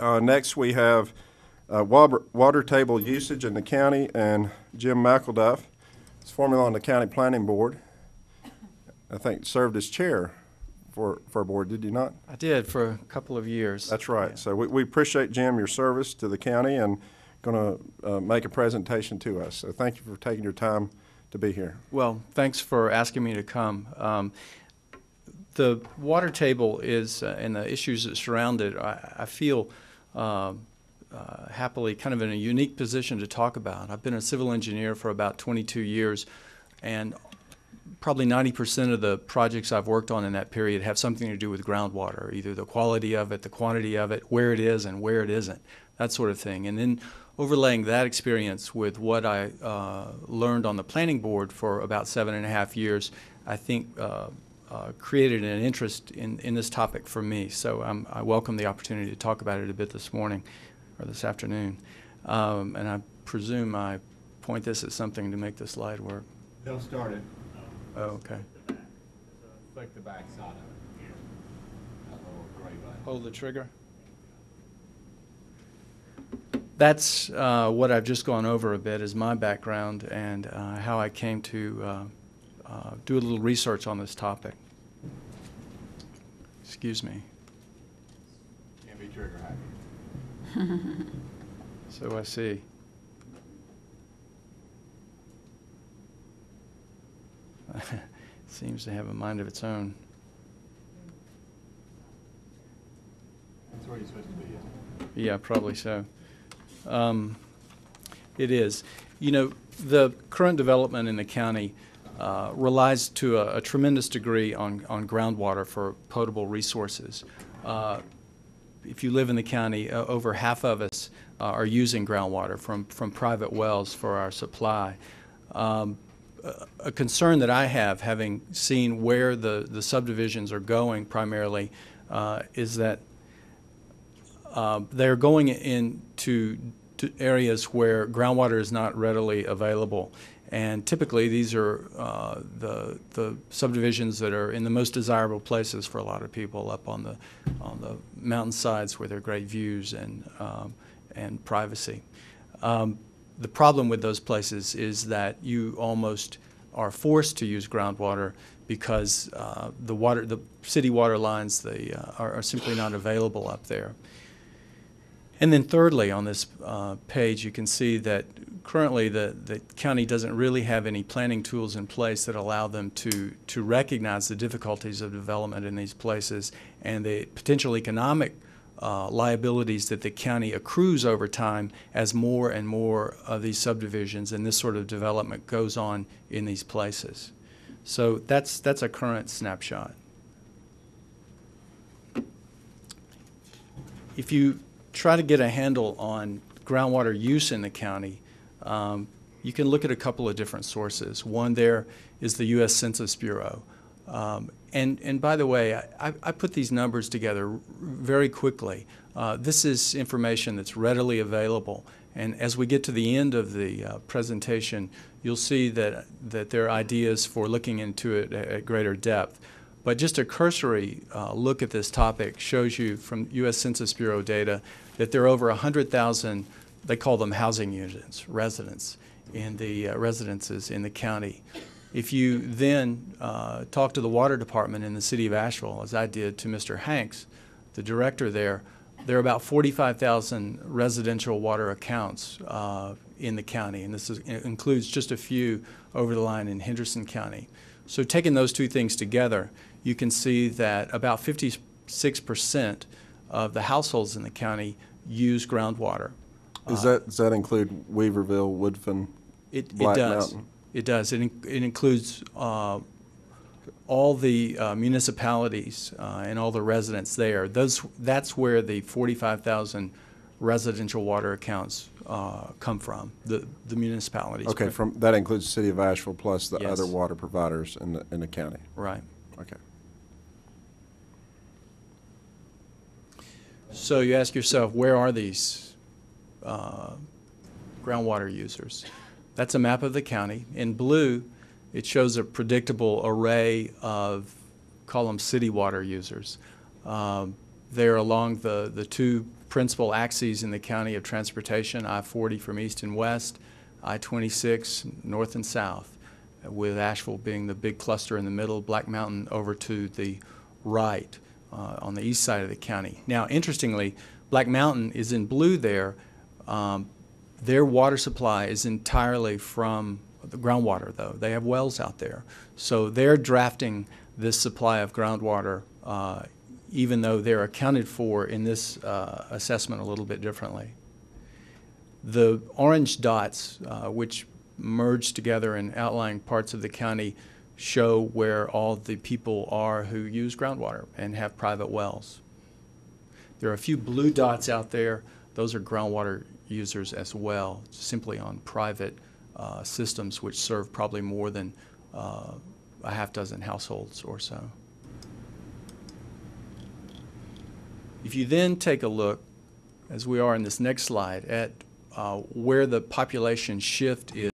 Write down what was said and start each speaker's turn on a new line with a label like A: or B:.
A: Next, we have water table usage in the county, and Jim McElduff is formerly on the county planning board. I think served as chair for our board, did you not?
B: I did for a couple of years.
A: That's right.
B: Yeah.
A: So we appreciate, Jim, your service to the county and going to make a presentation to us. So thank you for taking your time to be here.
B: Well, thanks for asking me to come. The water table is, and the issues that surround it, I feel happily kind of in a unique position to talk about. I've been a civil engineer for about 22 years, and probably 90% of the projects I've worked on in that period have something to do with groundwater, either the quality of it, the quantity of it, where it is and where it isn't, that sort of thing. And then overlaying that experience with what I learned on the planning board for about 7.5 years, I think created an interest in this topic for me. So I welcome the opportunity to talk about it a bit this morning or this afternoon. And I presume I point this at something to make the slide work.
C: They'll start it.
B: Oh, okay.
C: Click the back side of it. That little gray button.
B: Hold the trigger. That's what I've just gone over a bit as my background and how I came to do a little research on this topic. Excuse me.
C: Can't be trigger happy.
B: So I see. Seems to have a mind of its own.
C: That's where you're supposed to be, isn't it?
B: Yeah, probably so. It is. You know, the current development in the county relies to a tremendous degree on groundwater for potable resources. If you live in the county, over half of us are using groundwater from private wells for our supply. A concern that I have, having seen where the subdivisions are going primarily, is that they're going into areas where groundwater is not readily available. And typically these are the subdivisions that are in the most desirable places for a lot of people, up on the mountainsides where there are great views and privacy. The problem with those places is that you almost are forced to use groundwater because the city water lines are simply not available up there. And then thirdly, on this page, you can see that currently the county doesn't really have any planning tools in place that allow them to recognize the difficulties of development in these places and the potential economic liabilities that the county accrues over time as more and more of these subdivisions and this sort of development goes on in these places. So that's a current snapshot. If you try to get a handle on groundwater use in the county, you can look at a couple of different sources. One there is the U.S. Census Bureau. And by the way, I put these numbers together very quickly. This is information that's readily available. And as we get to the end of the presentation, you'll see that there are ideas for looking into it at greater depth. But just a cursory look at this topic shows you from U.S. Census Bureau data that there are over 100,000, they call them housing units, residents, in the residences in the county. If you then talk to the water department in the city of Asheville, as I did to Mr. Hanks, the director there are about 45,000 residential water accounts in the county, and this includes just a few over the line in Henderson County. So taking those two things together, you can see that about 56% of the households in the county use groundwater.
A: Does that include Weaverville, Woodfin, Black Mountain?
B: It does. It includes all the municipalities and all the residents there. That's where the 45,000 residential water accounts come from, the municipalities.
A: Okay, that includes the city of Asheville plus the
B: Yes.
A: other water providers in the county.
B: Right.
A: Okay.
B: So you ask yourself, where are these groundwater users? That's a map of the county. In blue, it shows a predictable array of, call them city water users. They're along the two principal axes in the county of transportation, I-40 from east and west, I-26 north and south, with Asheville being the big cluster in the middle, Black Mountain over to the right on the east side of the county. Now, interestingly, Black Mountain is in blue there. Their water supply is entirely from the groundwater, though. They have wells out there. So they're drafting this supply of groundwater, even though they're accounted for in this assessment a little bit differently. The orange dots, which merge together and outline parts of the county, show where all the people are who use groundwater and have private wells. There are a few blue dots out there. Those are groundwater users as well, simply on private systems which serve probably more than a half dozen households or so. If you then take a look, as we are in this next slide, at where the population shift is